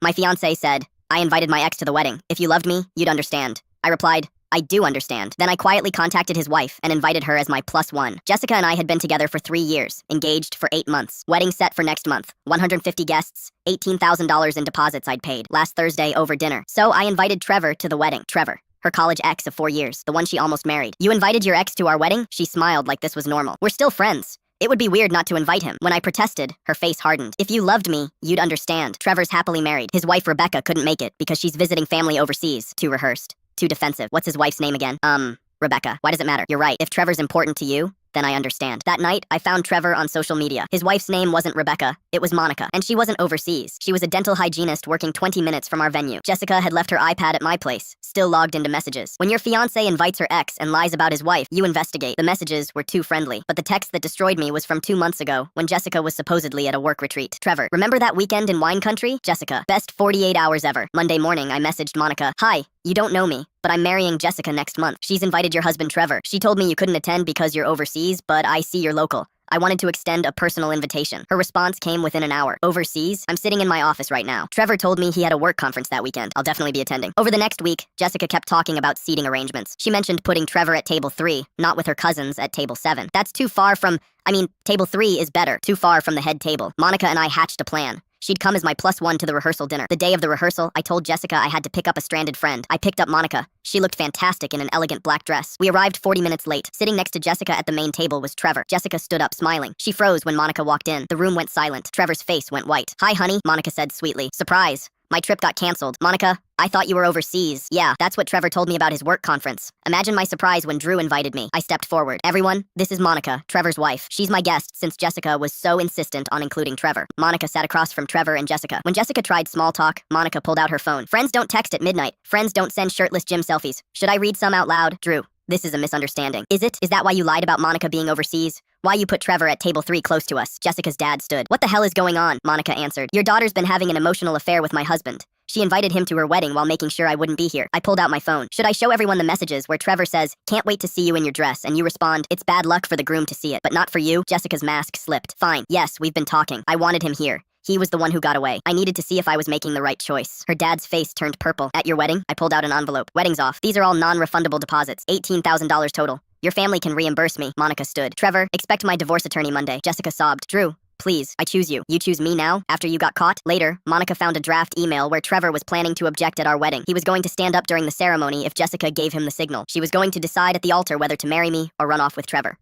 My fiancé said, I invited my ex to the wedding. If you loved me, you'd understand. I replied, I do understand. Then I quietly contacted his wife and invited her as my +1. Jessica and I had been together for 3 years, engaged for 8 months. Wedding set for next month. 150 guests, $18,000 in deposits I'd paid last Thursday over dinner. So I invited Trevor to the wedding. Trevor, her college ex of 4 years, the one she almost married. You invited your ex to our wedding? She smiled like this was normal. We're still friends. It would be weird not to invite him. When I protested, her face hardened. If you loved me, you'd understand. Trevor's happily married. His wife Rebecca couldn't make it because she's visiting family overseas. Too rehearsed. Too defensive. What's his wife's name again? Rebecca. Why does it matter? You're right. If Trevor's important to you, then I understand. That night, I found Trevor on social media. His wife's name wasn't Rebecca, it was Monica. And she wasn't overseas. She was a dental hygienist working 20 minutes from our venue. Jessica had left her iPad at my place, still logged into messages. When your fiancé invites her ex and lies about his wife, you investigate. The messages were too friendly. But the text that destroyed me was from 2 months ago, when Jessica was supposedly at a work retreat. Trevor, remember that weekend in wine country? Jessica, best 48 hours ever. Monday morning, I messaged Monica, hi, you don't know me, but I'm marrying Jessica next month. She's invited your husband Trevor. She told me you couldn't attend because you're overseas, but I see you're local. I wanted to extend a personal invitation. Her response came within an hour. Overseas? I'm sitting in my office right now. Trevor told me he had a work conference that weekend. I'll definitely be attending. Over the next week, Jessica kept talking about seating arrangements. She mentioned putting Trevor at table 3, not with her cousins at table 7. That's too far from, table 3 is better. Too far from the head table. Monica and I hatched a plan. She'd come as my +1 to the rehearsal dinner. The day of the rehearsal, I told Jessica I had to pick up a stranded friend. I picked up Monica. She looked fantastic in an elegant black dress. We arrived 40 minutes late. Sitting next to Jessica at the main table was Trevor. Jessica stood up, smiling. She froze when Monica walked in. The room went silent. Trevor's face went white. Hi, honey, Monica said sweetly. Surprise. My trip got canceled. Monica, I thought you were overseas. Yeah, that's what Trevor told me about his work conference. Imagine my surprise when Drew invited me. I stepped forward. Everyone, this is Monica, Trevor's wife. She's my guest since Jessica was so insistent on including Trevor. Monica sat across from Trevor and Jessica. When Jessica tried small talk, Monica pulled out her phone. Friends don't text at midnight. Friends don't send shirtless gym selfies. Should I read some out loud? Drew, this is a misunderstanding. Is it? Is that why you lied about Monica being overseas? Why you put Trevor at table 3 close to us? Jessica's dad stood. What the hell is going on? Monica answered. Your daughter's been having an emotional affair with my husband. She invited him to her wedding while making sure I wouldn't be here. I pulled out my phone. Should I show everyone the messages where Trevor says, can't wait to see you in your dress, and you respond, it's bad luck for the groom to see it, but not for you? Jessica's mask slipped. Fine. Yes, we've been talking. I wanted him here. He was the one who got away. I needed to see if I was making the right choice. Her dad's face turned purple. At your wedding? I pulled out an envelope. Wedding's off. These are all non-refundable deposits. $18,000 total. Your family can reimburse me. Monica stood. Trevor, expect my divorce attorney Monday. Jessica sobbed. Drew, please, I choose you. You choose me now, after you got caught? Later, Monica found a draft email where Trevor was planning to object at our wedding. He was going to stand up during the ceremony if Jessica gave him the signal. She was going to decide at the altar whether to marry me or run off with Trevor.